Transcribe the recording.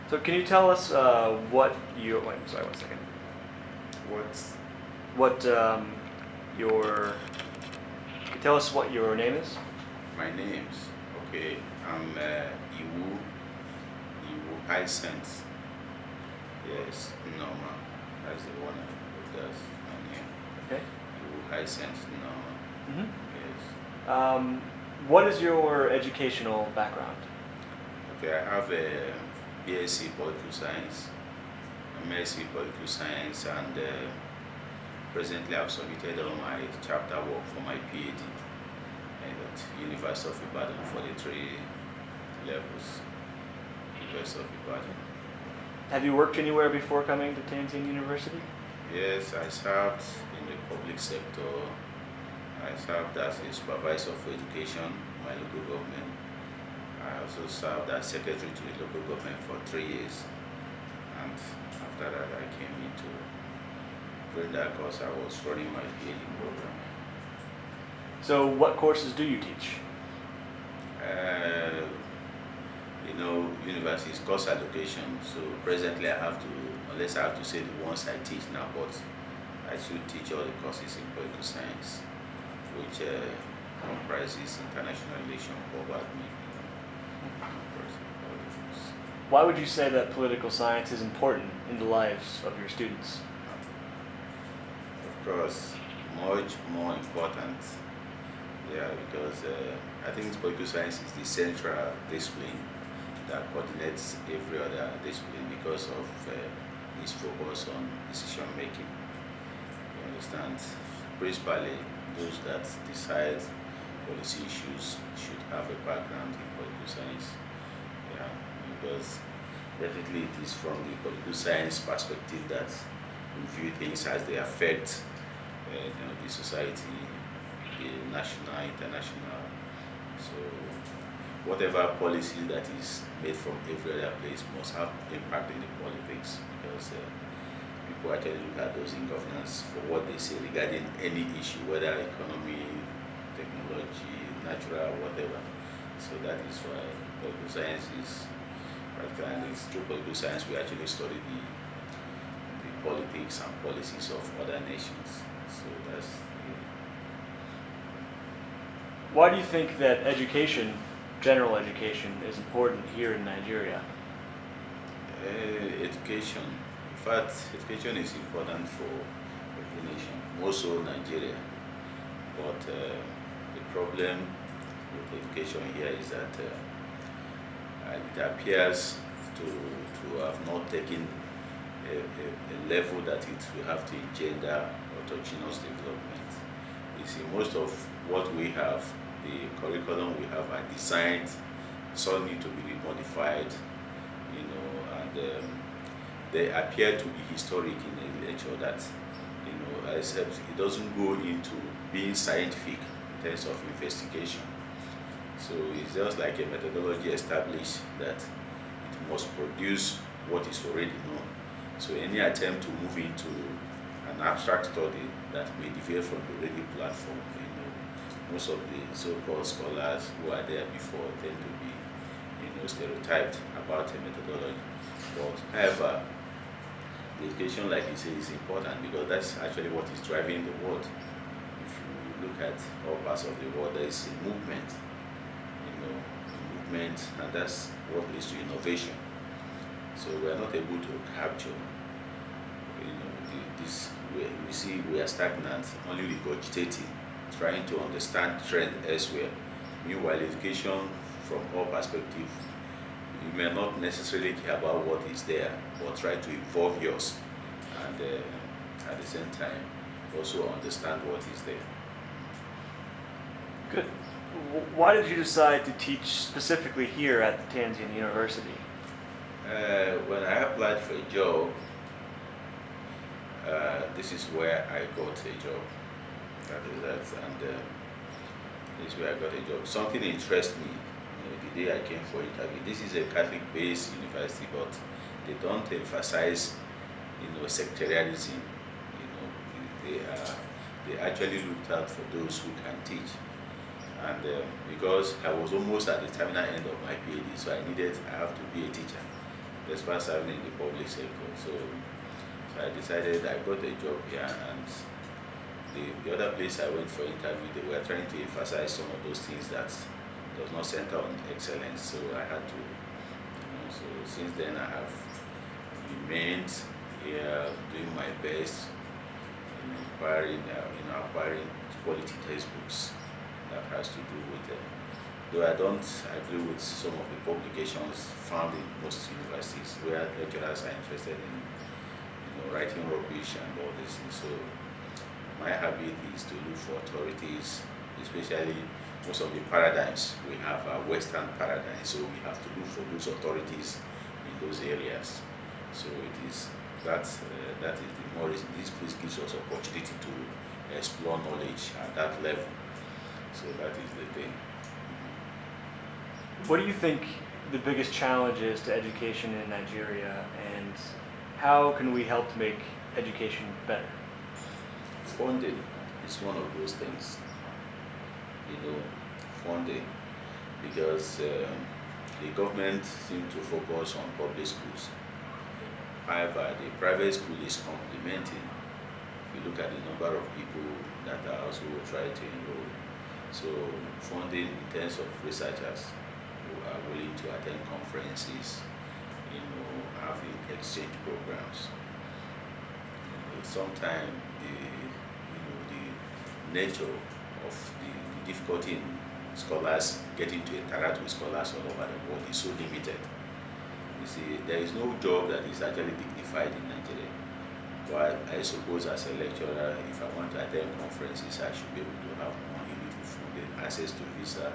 So can you tell us what you? Wait, sorry, one second. What What your? Can you tell us what your name is? my names? Okay, I'm Iwu Hisense. Yes, normal. That's the one I put as my name. Okay. Iwu Hisense normal. hmm Yes. What is your educational background? Okay, I have a BSc Political Science, a MSc Political Science, and presently I've submitted all my chapter work for my PhD at University of Ibadan for the three levels. University of Ibadan. Have you worked anywhere before coming to Tanzania University? Yes, I served in the public sector. I served as a supervisor for education in my local government. I also served as secretary to the local government for 3 years. And after that, I came into, during that course, I was running my PhD program. So what courses do you teach? Uh, university's course allocation. So presently, I have to, unless I have to say the ones I teach now, but I should teach all the courses in political science, which comprises international relations, poverty, politics. Why would you say that political science is important in the lives of your students? Of course, much more important. Yeah, because I think political science is the central discipline that coordinates every other discipline because of its focus on decision making. You understand? Principally, those that decide policy issues should have a background in political science. Yeah, because definitely it is from the political science perspective that we view things as they affect the society, the national, international. So whatever policy that is made from every other place must have impact in the politics because people actually look at those in governance for what they say regarding any issue, whether economy, technology, natural, whatever. So that is why political science is practical, and it's through political science we actually study the politics and policies of other nations. So that's Why do you think that education, general education, is important here in Nigeria? education. In fact, education is important for every nation, more so Nigeria. But the problem with education here is that it appears to have not taken a level that it will have to engender autogenous development. You see, most of what we have, the curriculum we have, are designed, some need to be modified, and they appear to be historic in a nature that, except it doesn't go into being scientific in terms of investigation. So it's just like a methodology established that it must produce what is already known. So any attempt to move into an abstract study that may deviate from the already platform, most of the so-called scholars who are there before tend to be, stereotyped about a methodology. But however, the education, like you say, is important because that's actually what is driving the world. If you look at all parts of the world, there is a movement, and that's what leads to innovation. So we are not able to capture, this. We see we are stagnant, only regurgitating, trying to understand trend elsewhere. Meanwhile, education, from all perspectives, you may not necessarily care about what is there, but try to evolve yours, and at the same time, also understand what is there. Good. Why did you decide to teach specifically here at the Tanzania University? When I applied for a job, this is where I got a job. And this is where I got a job. Something interests me. The day I came for interview, this is a Catholic-based university, but they don't emphasize, sectarianism. They actually looked out for those who can teach. And because I was almost at the terminal end of my PhD, so I have to be a teacher. despite serving in the public sector. So I decided I got a job here, and the other place I went for interview, they were trying to emphasize some of those things that does not center on excellence. So I had to, so since then I have remained here doing my best in acquiring quality textbooks that has to do with though I don't agree with some of the publications found in most universities where lecturers are interested in writing rubbish and all this. So my habit is to look for authorities, especially most of the paradigms we have are Western paradigms, so we have to look for those authorities in those areas. So it is that is the more reason this place gives us opportunity to explore knowledge at that level. So that is the thing. What do you think the biggest challenge is to education in Nigeria, and how can we help to make education better? Funding is one of those things, funding, because the government seems to focus on public schools. However, the private school is complementing. If you look at the number of people that are also trying to enroll, so funding in terms of researchers who are willing to attend conferences, having exchange programs. Sometimes the nature of the difficulty in scholars getting to interact with scholars all over the world is so limited. You see, there is no job that is actually dignified in Nigeria. But I suppose as a lecturer, if I want to attend conferences, I should be able to have money, access to visa,